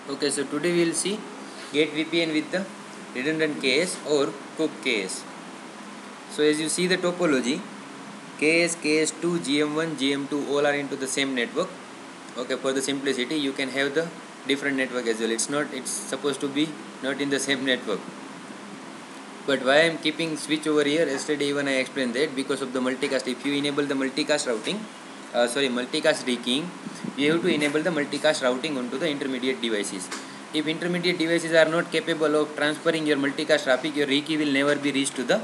Okay, so today we will see Gate VPN with the redundant KS or Cook KS. So as you see the topology, KS, KS2, GM1, GM2 all are into the same network. Okay, for the simplicity, you can have the different network as well. It's supposed to be not in the same network. But why I am keeping switch over here? Yesterday even I explained that because of the multicast. If you enable the multicast routing, multicast rekeying, you have to enable the multicast routing onto the intermediate devices. If intermediate devices are not capable of transferring your multicast traffic, your rekey will never be reached to the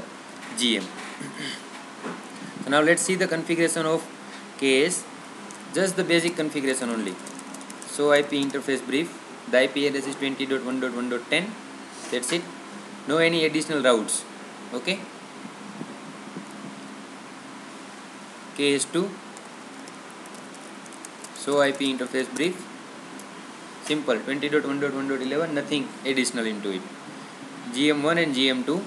GM. So now let's see the configuration of KS, just the basic configuration only. So IP interface brief, the IP address is 20.1.1.10, that's it. No any additional routes. Okay. KS2. So IP interface brief, simple 20.1.1.11, nothing additional into it. GM1 and GM2.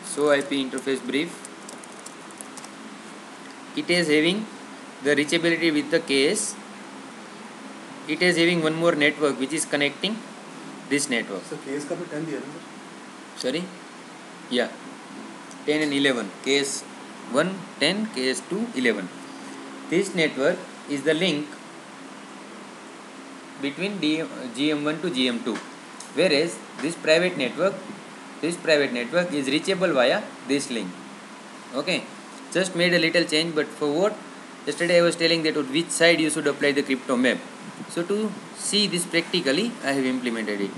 So IP interface brief. It is having the reachability with the KS. It is having one more network which is connecting this network. So KS का भी 10 दिया ना sir? Sorry? Yeah. 10 and 11. KS 1, 10, KS 2, 11. This network is the link between GM1 to GM2. Whereas this private network is reachable via this link. Okay. Just made a little change, but for what? Yesterday I was telling that on which side you should apply the crypto map. So to see this practically, I have implemented it.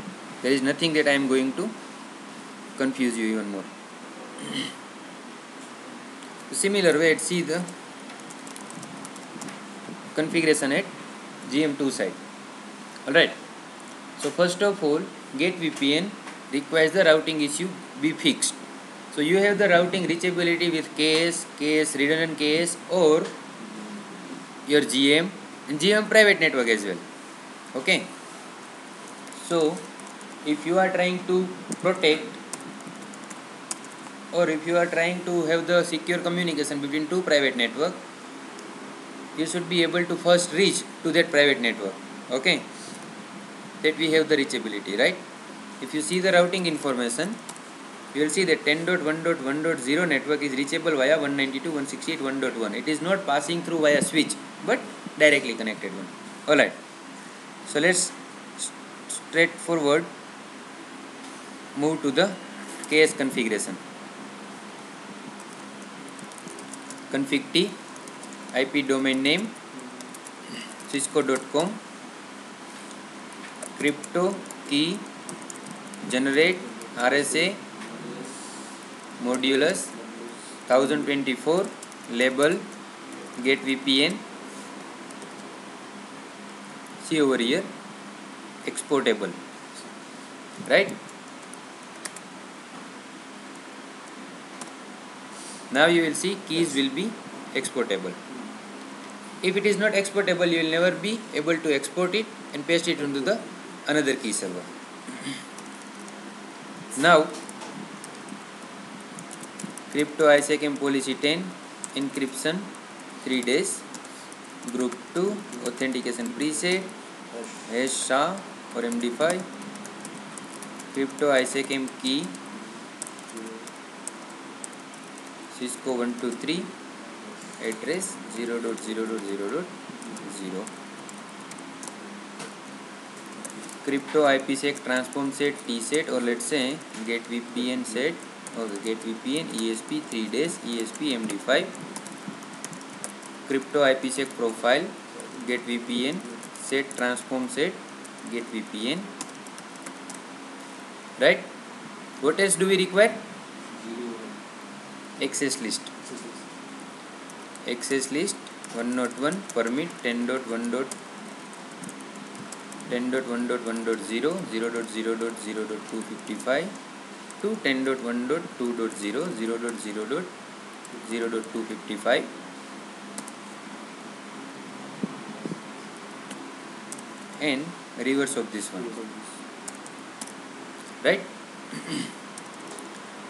There is nothing that I am going to confuse you even more. Similar way, let's see the configuration at GM2 side. Alright. So first of all, Gate VPN requires the routing issue be fixed. So you have the routing reachability with KS, redundant KS, or your GM and GM private network as well. Okay. So if you are trying to protect, or if you are trying to have the secure communication between two private network, you should be able to first reach to that private network. Okay, that we have the reachability, right? If you see the routing information, you will see that 10.1.1.0 network is reachable via 192.168.1.1. It is not passing through via switch, but directly connected one. Alright, so let's straightforward move to the KS configuration. Config T, IP domain name cisco.com, crypto key generate RSA modulus 1024, label Gate VPN, see over here, exportable, right? Now you will see keys will be exportable. If it is not exportable, you will never be able to export it and paste it into the another key server. Now crypto ISACM policy 10, encryption 3 days, group 2 authentication preset, hash SHA or MD5, crypto ISACM key Cisco 123, address 0.0.0.0, crypto IPsec transform set T set, or let's say Gate VPN set or Gate VPN ESP 3 days, ESP MD5, crypto IPsec profile Gate VPN set transform set Gate VPN, right? What else do we require? Access list 101 permit 10.1.1.0 0.0.0.255 to 10.1.2.0 0.0.0.255, and reverse of this one, right?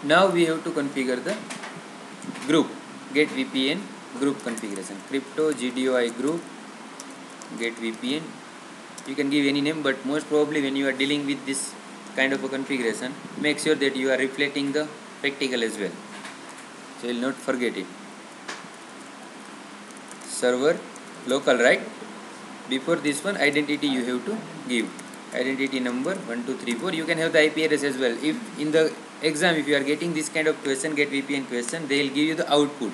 Now we have to configure the group, Gate VPN group configuration, crypto GDOI group Gate VPN You can give any name, but most probably when you are dealing with this kind of a configuration, make sure that you are reflecting the practical as well, so you will not forget it. Server local, right? Before this one, identity you have to give identity number 1234. You can have the IP address as well. If in the exam, if you are getting this kind of question, get VPN question, they will give you the output.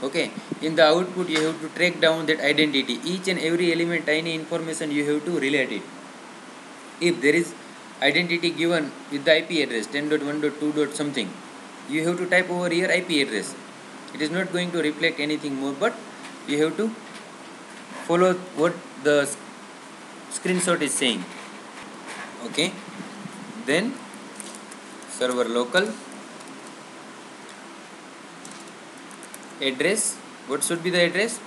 Okay, in the output you have to track down that identity, each and every element, tiny information you have to relate it. If there is identity given with the IP address 10.1.2. something, you have to type over here IP address. It is not going to reflect anything more, but you have to follow what the screenshot is saying. Okay, then server local address. What should be the address?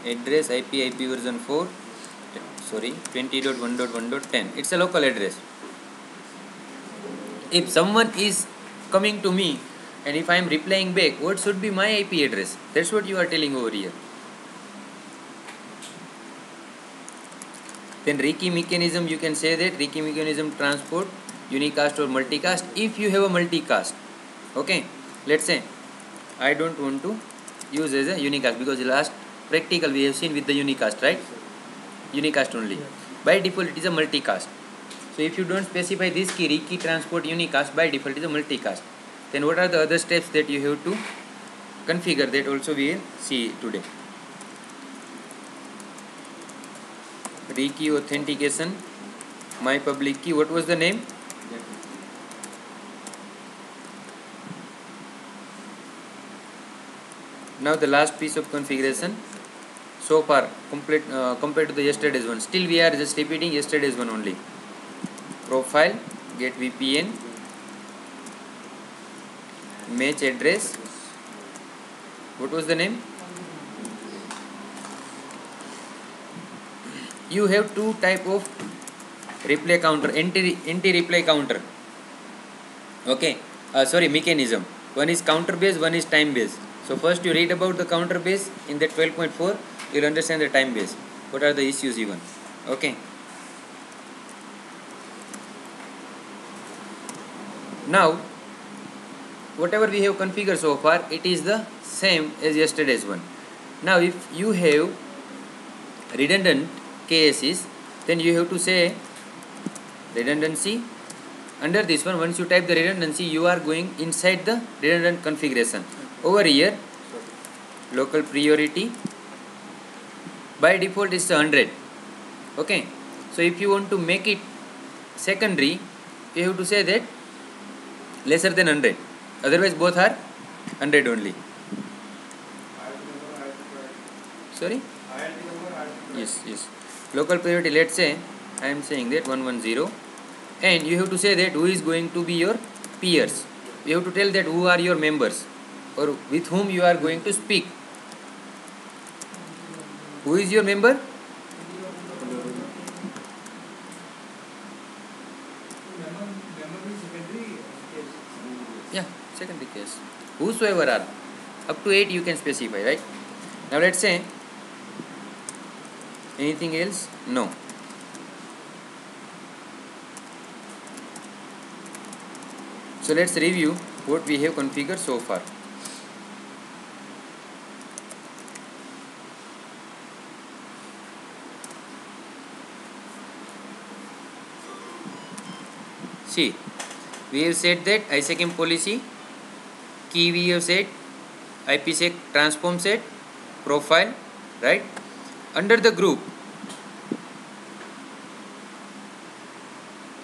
Address IP version 4, sorry, 20.1.1.10. It's a local address. If someone is coming to me and if I am replying back, what should be my IP address? That's what you are telling over here. Then rekey mechanism, you can say that rekey mechanism transport unicast or multicast. If you have a multicast, okay, let's say I don't want to use as a unicast because last practical we have seen with the unicast, right? Unicast only. By default it is a multicast. So if you don't specify this key, rekey transport unicast, by default it is a multicast. Then what are the other steps that you have to configure? That also we will see today. Rekey authentication, my public key. What was the name? Now the last piece of configuration. So far complete compared to the yesterday's one. Still we are just repeating yesterday's one only. Profile, get VPN, match address. What was the name? You have two type of reply counter, anti-reply counter. Okay, mechanism. One is counter based, one is time based. So first you read about the counter base in that 12.4. You'll understand the time base. What are the issues even? Okay. Now, whatever we have configured so far, it is the same as yesterday's one. Now, if you have redundant cases, then you have to say redundancy. Under this one, once you type the redundancy, you are going inside the redundant configuration. Over here, local priority, by default is 100. Okay, so if you want to make it secondary, you have to say that lesser than 100. Otherwise, both are 100 only. Sorry? Yes. Local priority, let's say I am saying that 110, and you have to say that who is going to be your peers. You have to tell that who are your members or with whom you are going to speak. Who is your member? Yeah, secondary case. Whosoever are. Up to 8 you can specify, right? Now let's say anything else? No. So let's review what we have configured so far. See, we have said that ISACM policy, key we have said, IPsec transform set, profile, right? Under the group,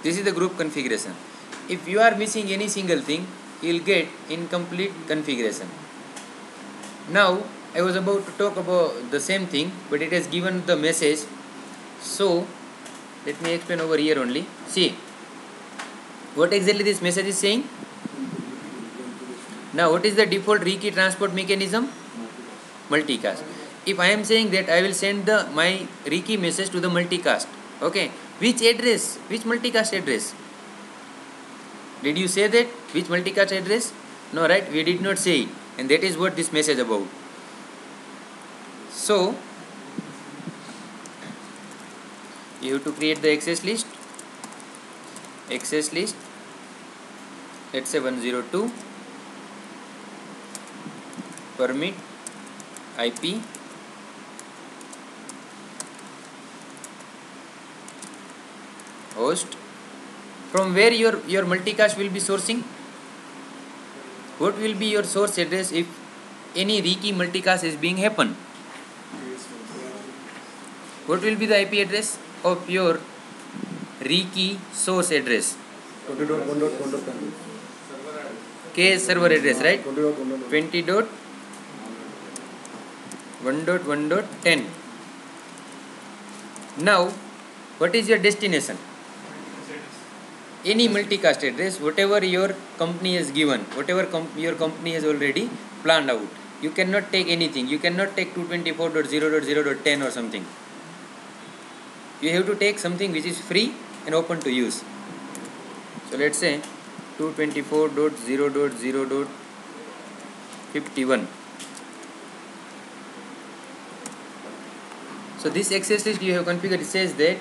this is the group configuration. If you are missing any single thing, you will get incomplete configuration. Now, I was about to talk about the same thing, but it has given the message. So, let me explain over here only. See, what exactly this message is saying? Now, what is the default rekey transport mechanism? Multicast. If I am saying that I will send my rekey message to the multicast, okay, which address? Which multicast address? Did you say that? Which multicast address? No, right? We did not say it, and that is what this message about. So, You have to create the access list. Let's say 102 permit IP host. From where your multicast will be sourcing? What will be your source address if any rekey multicast is being happen? What will be the IP address of your rekey source address? 20.1.1.10. K server address, right? 20.1.1. 20.1.1.10. Now, what is your destination? Any multicast address, whatever your company has given, whatever your company has already planned out. You cannot take anything. You cannot take 224.0.0.10 or something. You have to take something which is free and open to use. So let's say 224.0.0.51. So this access list you have configured, it says that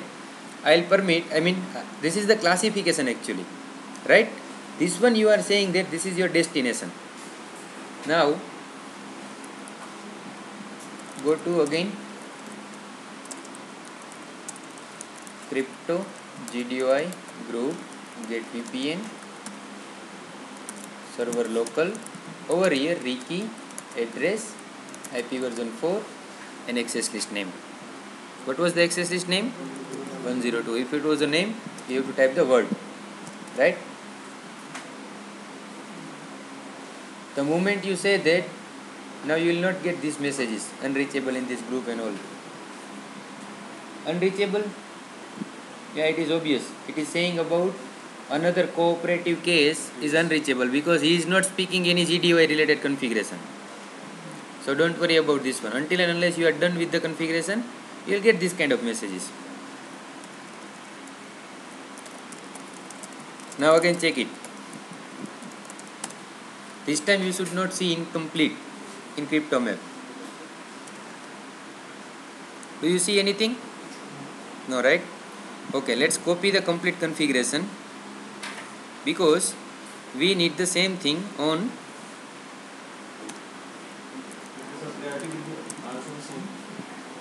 this is the classification actually, right? This one you are saying that this is your destination. Now go to again crypto GDOI group get VPN server local, over here rekey address IP version 4 and access list name. What was the access list name? 102. If it was a name, you have to type the word, right? The moment you say that, now you will not get these messages unreachable in this group and all. Unreachable, yeah, it is obvious. It is saying about another cooperative case is unreachable because he is not speaking any GDOI related configuration. So don't worry about this one. Until and unless you are done with the configuration, you will get this kind of messages. Now again check it. This time you should not see incomplete in CryptoMap. Do you see anything? No, right? Okay, let's copy the complete configuration because we need the same thing on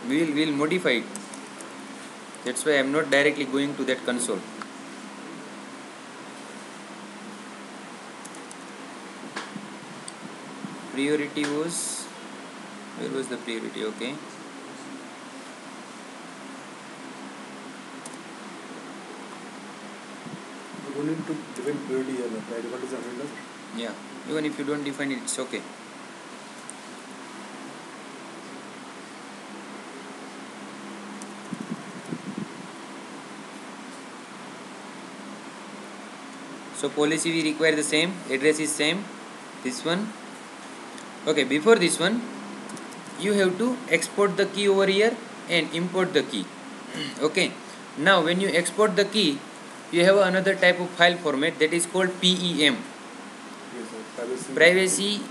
we'll modify it. That's why I am not directly going to that console. Priority was, where was the priority? Okay, You don't need to define priority here. By default is 100. yeah, even if you don't define it, it's okay. So policy we require the same, address is same, this one. Okay, before this one, you have to export the key over here and import the key. Okay, now when you export the key, you have another type of file format that is called PEM. Yes, sir. Privacy,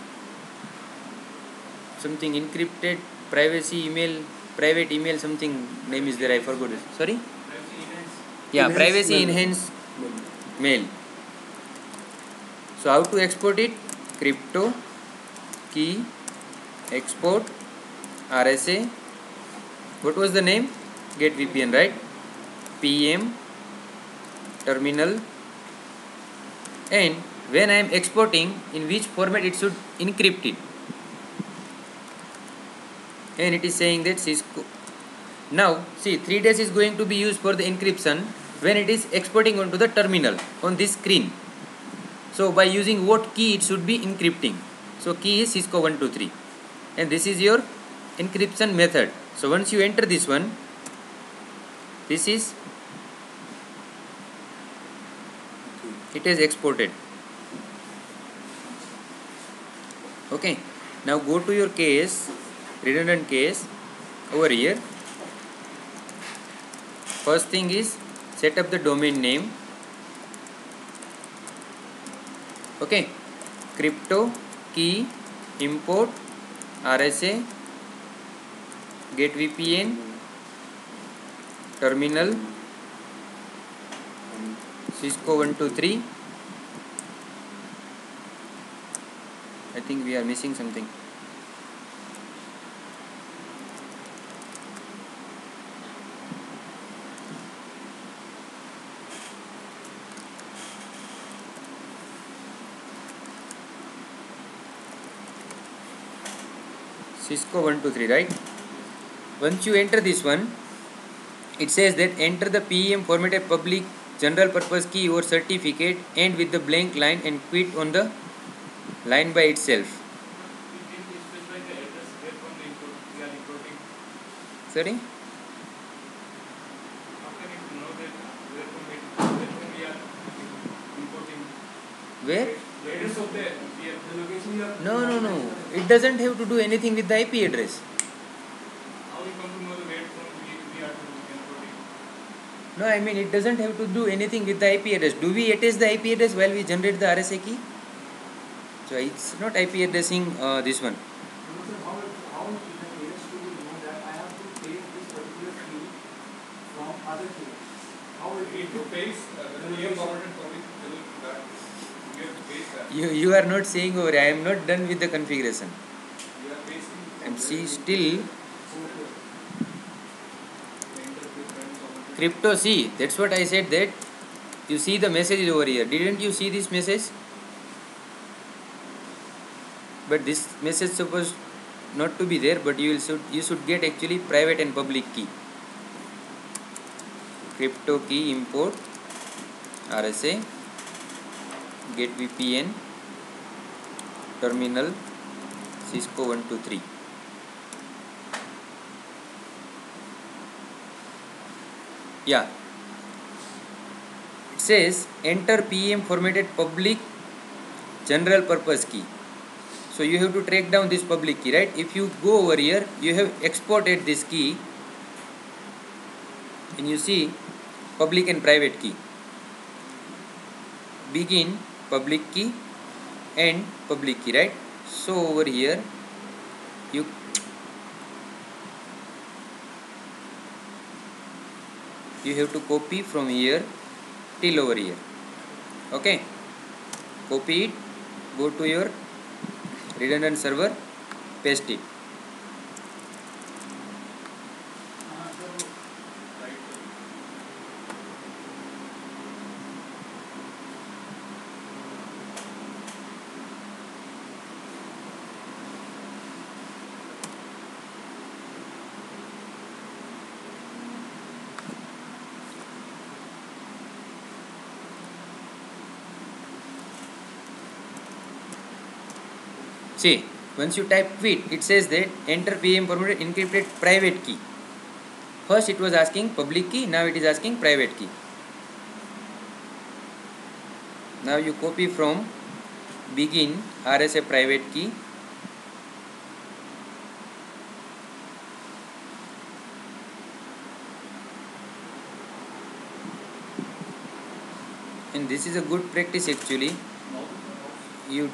something encrypted, privacy email, private email, something name is there, I forgot it. Sorry? Yeah, privacy enhanced mail. So how to export it? Crypto key export RSA. What was the name? Get VPN, right? PM terminal. And when I am exporting, in which format it should encrypt it. And it is saying that Cisco. Now see, 3 days is going to be used for the encryption when it is exporting onto the terminal on this screen. So by using what key it should be encrypting. So key is Cisco 123 and this is your encryption method. So once you enter this one, this is, it is exported. Okay, now go to your case, redundant case over here. First thing is set up the domain name. Okay, crypto key import RSA get VPN terminal Cisco 123. I think we are missing something. Cisco 123, right? Once you enter this one, it says that enter the PEM formatted public general purpose key or certificate and with the blank line and quit on the line by itself. Sorry? Where? No. It doesn't have to do anything with the IP address. No, I mean it doesn't have to do anything with the IP address. Do we attach the IP address while we generate the RSA key? So it's not IP addressing this one. How is the AS to know that I have to take this particular key from other keys? How it pays You are not saying over. I am not done with the configuration. I am still crypto C. That's what I said, that you see the message over here. Didn't you see this message? But this message supposed not to be there, but you should get actually private and public key. Crypto key import RSA get VPN terminal Cisco 123. Yeah, it says enter PEM formatted public general purpose key. So you have to track down this public key, right? If you go over here, you have exported this key and you see public and private key. Begin public key and public key, right? So over here you have to copy from here till over here. Okay, copy it, go to your redundant server, paste it. See, once you type quit, it says that enter PEM formatted encrypted private key. First it was asking public key, now it is asking private key. Now you copy from begin RSA private key, and this is a good practice actually. You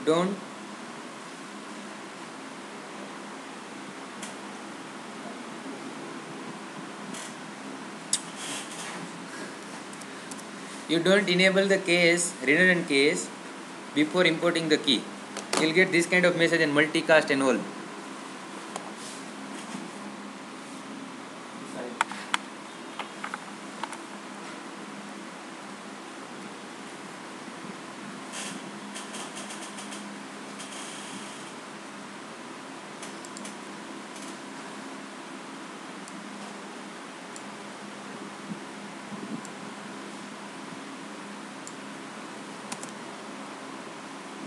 don't enable the case, redundant case, before importing the key. You'll get this kind of message and multicast and all.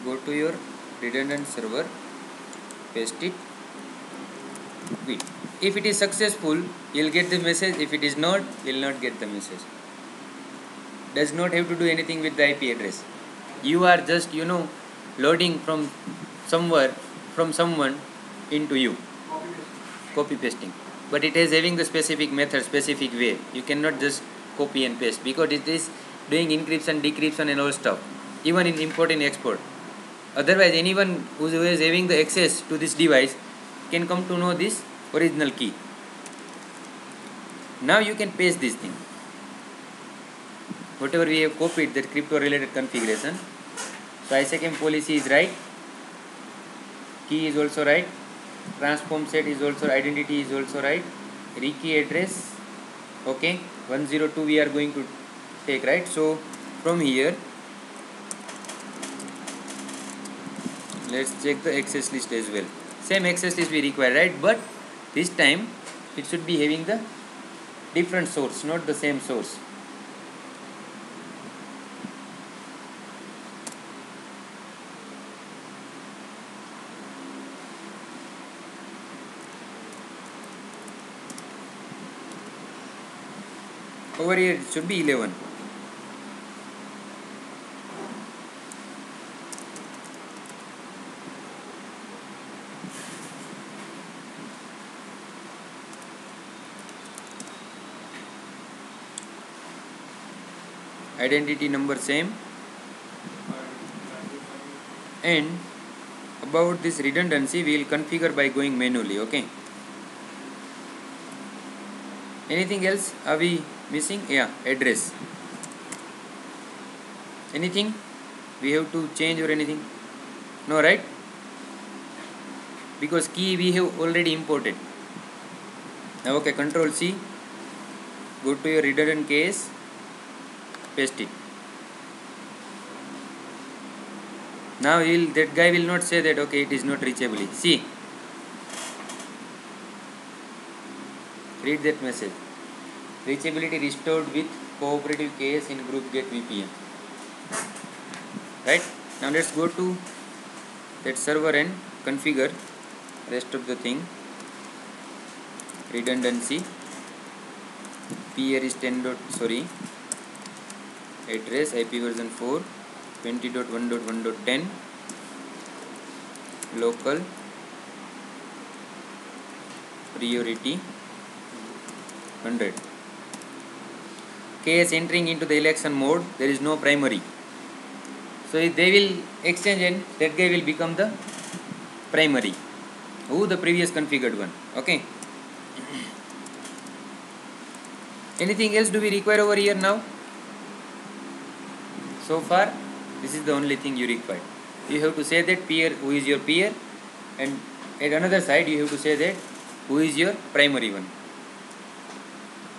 Go to your redundant server, paste it, quit. If it is successful, you'll get the message. If it is not, you'll not get the message. Does not have to do anything with the IP address. You are just, loading from somewhere, from someone into you. Copy pasting. But it is having the specific method, specific way. You cannot just copy and paste because it is doing encryption, decryption and all stuff. Even in import and export. Otherwise, anyone who is having the access to this device can come to know this original key. Now you can paste this thing, whatever we have copied, that crypto related configuration. So ISACM policy is right, key is also right, transform set is also, identity is also right, rekey address, okay, 102 we are going to take, right? So from here let's check the access list as well. Same access list we require, right? But this time it should be having the different source, not the same source. Over here it should be 11. Identity number same. And about this redundancy we will configure by going manually, okay? Anything else are we missing? Yeah, address. Anything we have to change or anything? No, right? Because key we have already imported. Now okay, control C, go to your redundant case, paste it. Now that guy will not say that okay it is not reachable. See, read that message. Reachability restored with cooperative case in group get VPN. Right? Now let's go to that server and configure rest of the thing. Redundancy. Peer is 10. Address IP version 4 20.1.1.10 local priority 100. Case entering into the election mode, there is no primary. So if they will exchange and that guy will become the primary. Who the previous configured one. Okay. Anything else do we require over here now? So far, this is the only thing you require. You have to say that peer, who is your peer, and at another side you have to say that who is your primary one.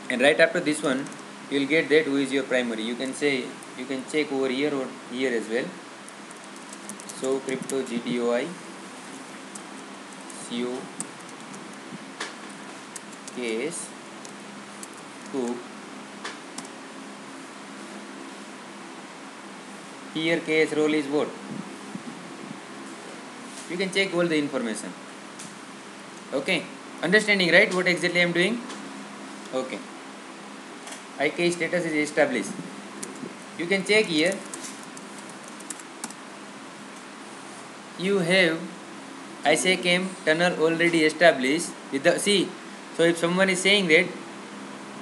And right after this one, you will get that who is your primary. You can say, you can check over here or here as well. So crypto GDOI CO case cook. Here case role is what? You can check all the information. Okay. Understanding, right? What exactly I am doing? Okay. IK status is established. You can check here. You have ISACM tunnel already established with the see. So if someone is saying that,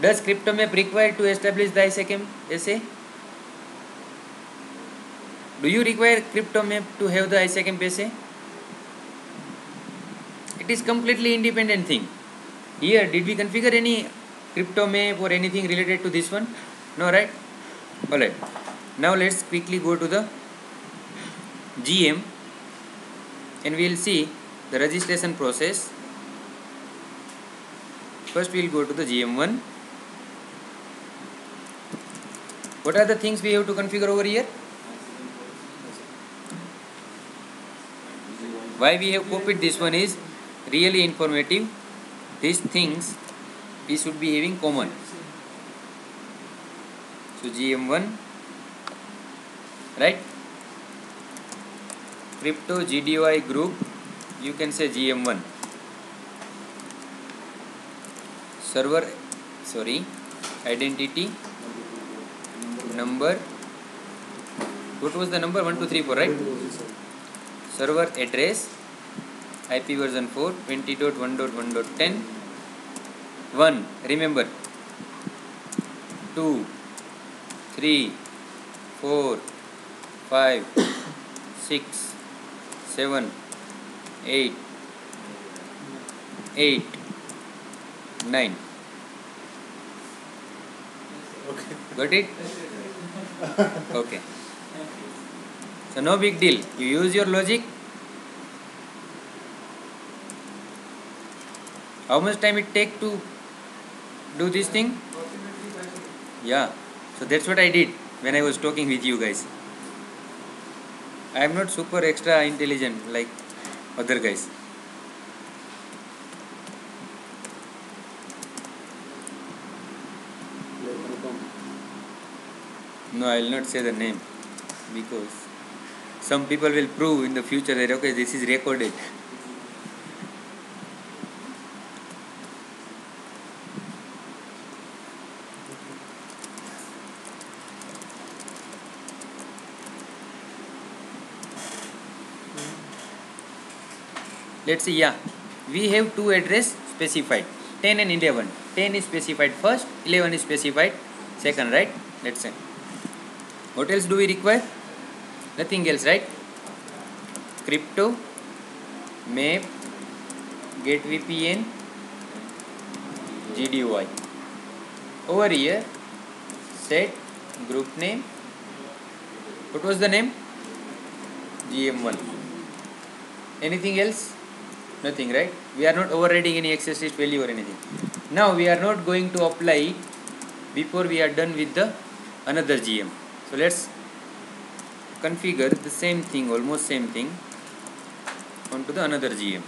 does CryptoMap require to establish the ISACM SA? Do you require CryptoMap to have the ISACM SA? It is completely independent thing. Here, did we configure any CryptoMap or anything related to this one? No, right? Alright. Now let's quickly go to the GM and we will see the registration process. First we will go to the GM1. What are the things we have to configure over here? Why we have copied this one is really informative. These things we should be having common. So GM1, right? Crypto GDOI group, you can say GM1. Server, identity, number. What was the number? 1, 2, 3, 4, right? Server address, IP version 4, 20.1.1.10. 1, remember. 2, 3, 4, 5, 6, 7, 8, 9. Got it? Okay. So no big deal. You use your logic. How much time it take to do this thing? Approximately 5 seconds. Yeah. So that's what I did when I was talking with you guys. I am not super extra intelligent like other guys. No, I will not say the name because some people will prove in the future that okay, this is recorded. Let's see, yeah. We have two address specified, 10 and 11. 10 is specified first, 11 is specified second, right? Let's say. What else do we require? Nothing else, right? Crypto, map, get VPN, GDY. Over here, set group name. What was the name? GM1. Anything else? Nothing, right? We are not overriding any access list value or anything. Now we are not going to apply it before we are done with the another GM. So let's configure the same thing, almost same thing, onto the another GM.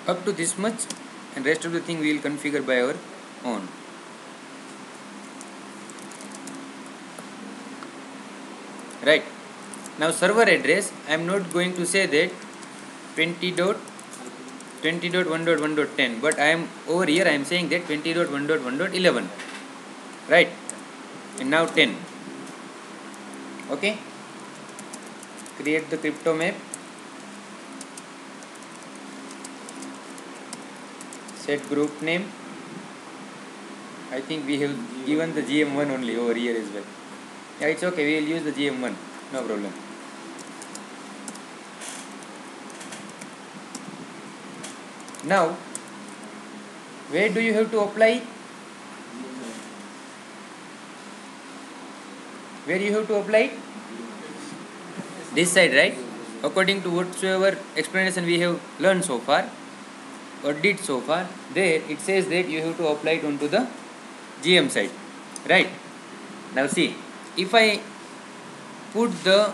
Up to this much, and rest of the thing we will configure by our own. Right. Now server address, I am not going to say that 20.1.1.10, but I am over here I am saying that 20.1.1.11. Right. And now 10. Okay. Create the crypto map. Set group name. I think we have given the GM1 only over here as well. Yeah, it's okay. We will use the GM1. No problem. Now, where do you have to apply? Where you have to apply? This side, right? According to whatsoever explanation we have learned so far or did so far, there it says that you have to apply it onto the GM side, right? Now see, if I put the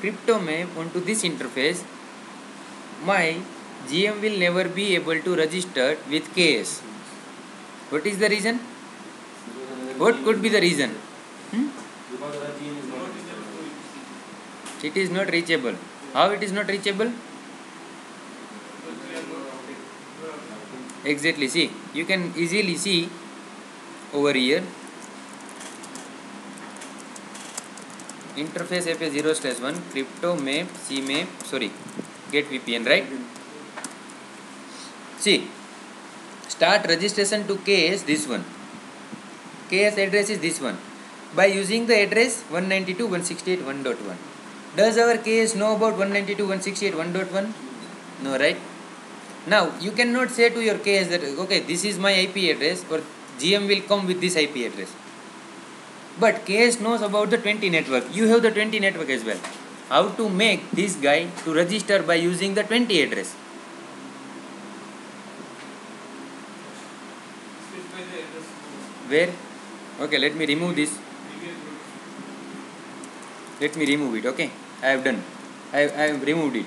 crypto map onto this interface, my GM will never be able to register with KS. What is the reason? What could be the reason? It is not reachable. How it is not reachable? Exactly. See, you can easily see over here. Interface FA0/1 crypto map CMap get VPN, right? See, start registration to KS, this one. KS address is this one. By using the address 192.168.1.1. Does our KS know about 192.168.1.1? No, right? Now, you cannot say to your KS that, okay, this is my IP address or GM will come with this IP address. But KS knows about the 20 network. You have the 20 network as well. How to make this guy to register by using the 20 address? Where? Okay, let me remove this. Let me remove it. Okay, I have done. I have removed it.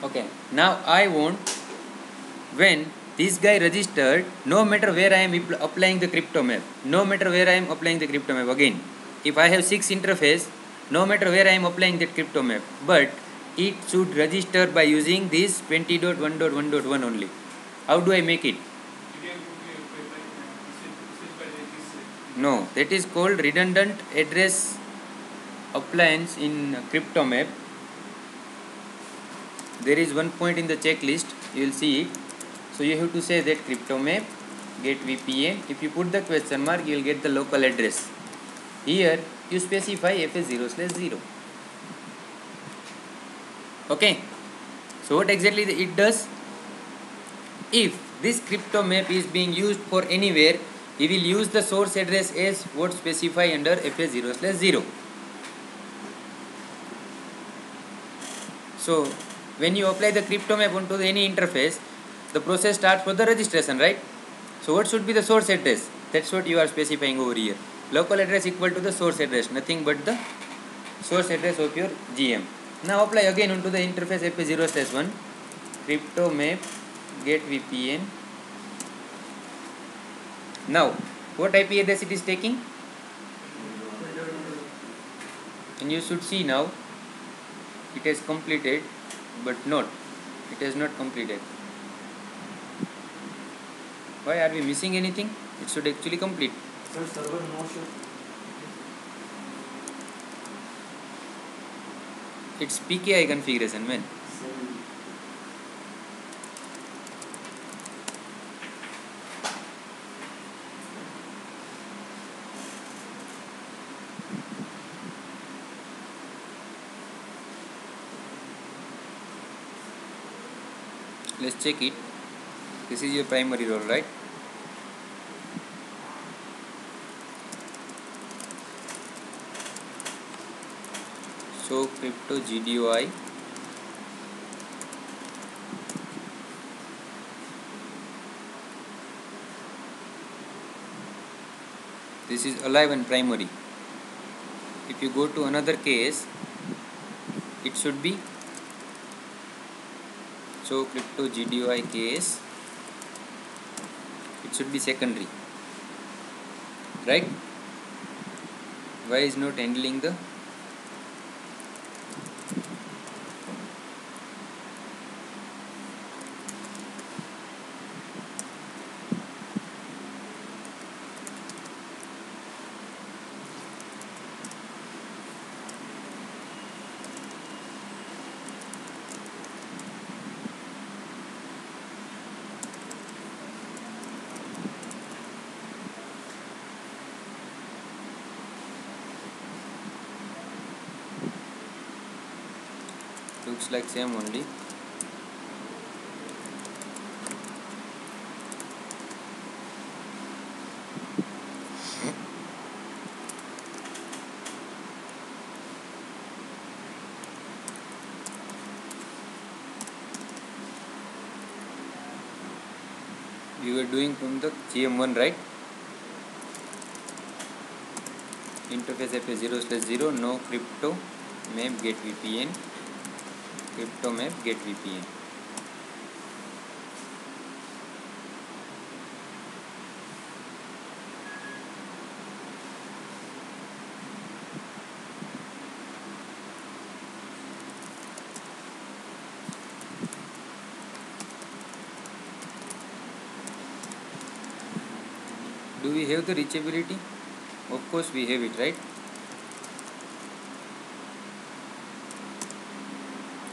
Okay, now I want when this guy registered, no matter where I am applying the crypto map, again, if I have 6 interface, no matter where I am applying that crypto map, but it should register by using this 20.1.1.1 only. How do I make it? No, that is called redundant address appliance in crypto map. There is one point in the checklist, you will see it. So you have to say that crypto map get VPN. If you put the question mark, you will get the local address. Here you specify FA0/0. Okay. So what exactly it does? if this crypto map is being used for anywhere, we will use the source address as what specify under FA0/0. So when you apply the crypto map onto any interface, the process starts for the registration, right? So what should be the source address? That's what you are specifying over here. Local address equal to the source address, nothing but the source address of your GM. Now apply again onto the interface FA0/1, crypto map get VPN. Now what IP address it is taking? And you should see now it has completed, but not, it has not completed. Why are we missing anything? It should actually complete. Sir, server no show. It's PKI configuration, man. Let's check it. This is your primary role, right? So crypto GDOI. This is alive and primary. If you go to another case, it should be so crypto GDOI case, it should be secondary, right? Why is not handling the looks like same only. You were doing from the GM1, right? Interface FA0/0, no crypto map get VPN, crypto map get VPN. Do we have the reachability? Of course we have it, right?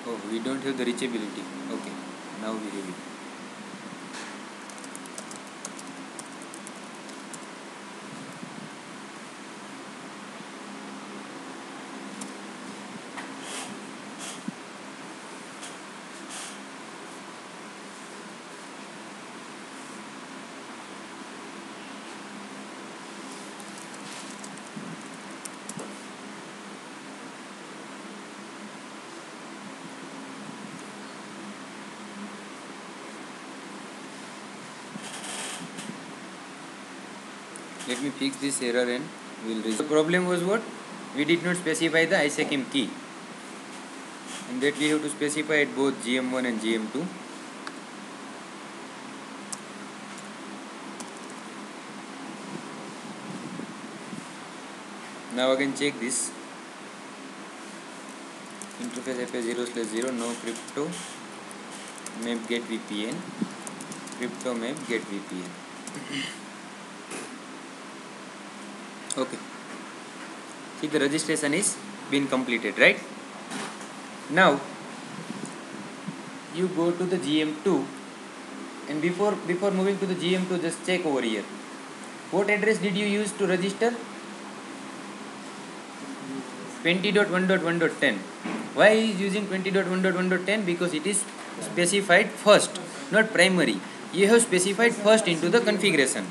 Oh, we don't have the reachability. Okay, now we have it. Let me fix this error and we'll resolve. The problem was what? We did not specify the ISACM key, and that we have to specify at both GM1 and GM2. Now again check this. Interface FA0/0, no crypto map get VPN, crypto map get VPN. Okay, see the registration is been completed, right? Now you go to the GM2, and before moving to the GM2, just check over here. What address did you use to register? 20.1.1.10. Why is using 20.1.1.10? Because it is specified first, not primary. you have specified first into the configuration.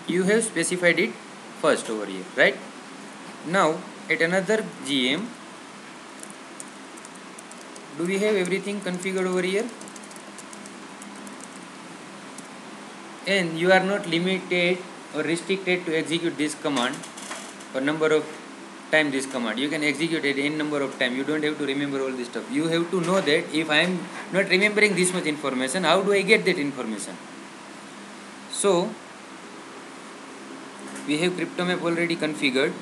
You have specified it first over here, right? Now at another GM, do we have everything configured over here? And you are not limited or restricted to execute this command or number of time this command. You can execute it n number of time. You don't have to remember all this stuff. You have to know that if I am not remembering this much information, how do I get that information? So we have CryptoMap already configured.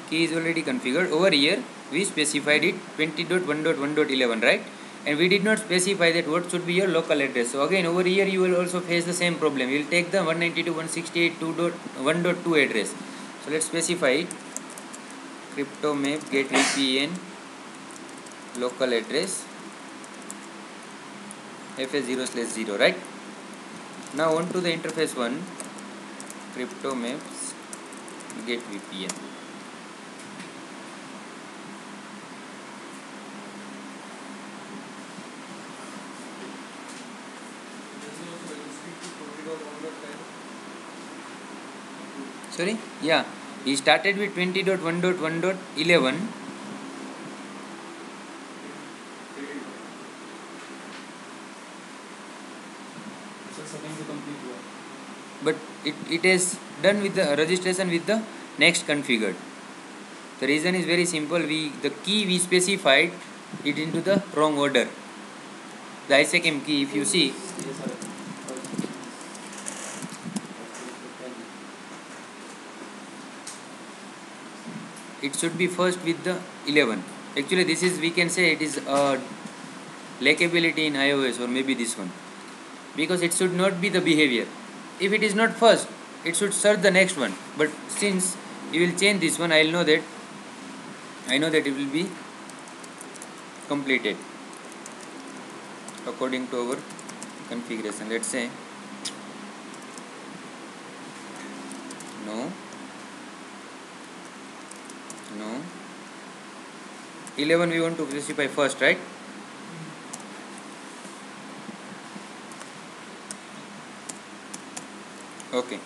Key is already configured. Over here we specified it 20.1.1.11, right? And we did not specify that what should be your local address. So again over here you will also face the same problem. You will take the 192.168.2.1.2 address. So let's specify it. CryptoMap get VPN local address FS0/0, right? Now on to the interface 1, CryptoMaps get VPN. Sorry? Yeah. He started with 20.1.1.11. But it is done with the registration with the next configured. The reason is very simple. The key we specified it into the wrong order. The ISACM key, if you see, it should be first with the 11. Actually this is, we can say it is a lackability in iOS, or maybe this one, because it should not be the behavior. If it is not first, it should search the next one. But since you will change this one, I know that it will be completed according to our configuration. Let's say no 11 we want to specify first, right? Okay.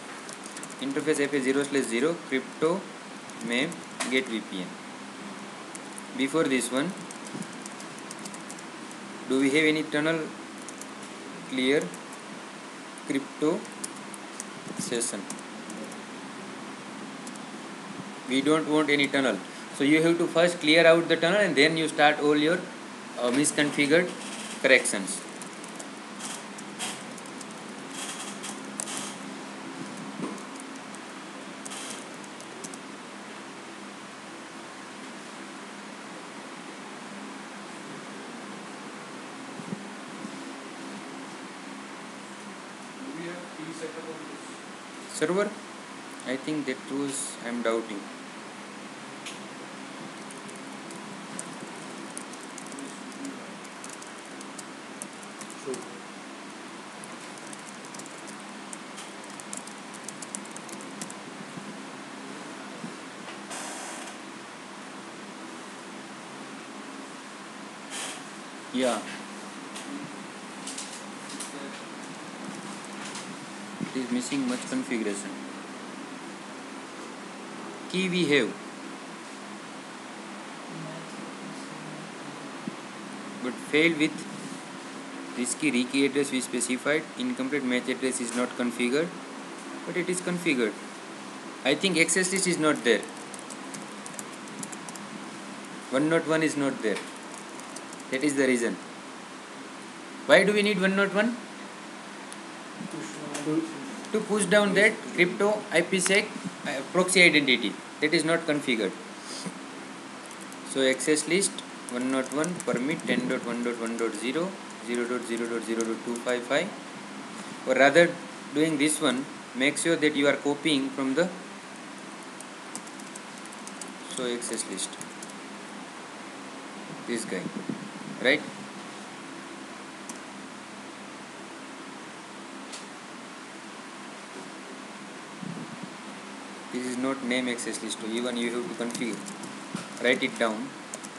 Interface FS0/0 CryptoMap get VPN. Before this one, do we have any tunnel clear crypto session? We don't want any tunnel. So you have to first clear out the tunnel and then you start all your misconfigured corrections. Server, I think that was, I am doubting. Yeah, it is missing much configuration. Key we have, but failed with risky rekey address we specified. Incomplete match address is not configured, but it is configured. I think access list is not there. 101 is not there. That is the reason. Why do we need 101? To push down that crypto IPsec proxy identity that is not configured. So access list 101 permit 10.1.1.0 0.0.0.255, or rather doing this one, make sure that you are copying from the access list, this guy, right? This is not name access list. Even you have to configure. Write it down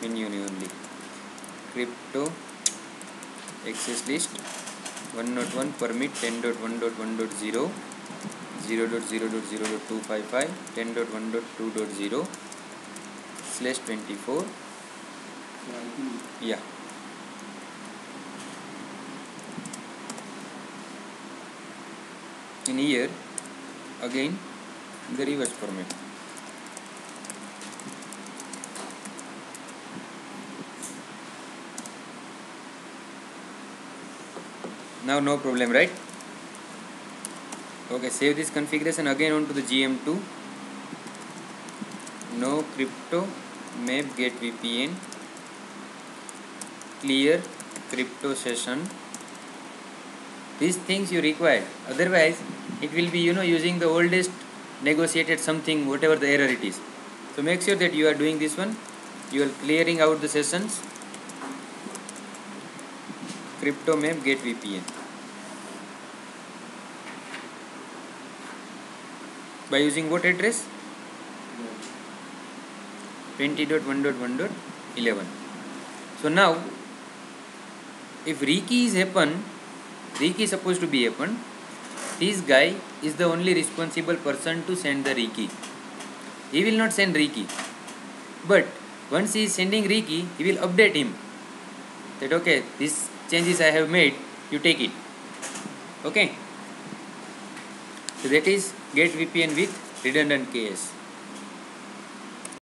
manually only. Crypto access list 101 permit 10.1.1.0 0.0.0.255 10.1.2.0 /24. Yeah. In here again the reverse format. Now no problem, right? Okay, save this configuration again onto the GM2. No crypto map get VPN, clear crypto session. These things you require, otherwise it will be using the oldest negotiated something, whatever the error it is. So make sure that you are doing this one. You are clearing out the sessions. Crypto map get VPN by using what address? 20.1.1.11. So now if rekey is supposed to be happen, this guy is the only responsible person to send the rekey. He will not send rekey, but once he is sending rekey, he will update him that okay, these changes I have made, you take it. Okay, so that is get VPN with redundant KS.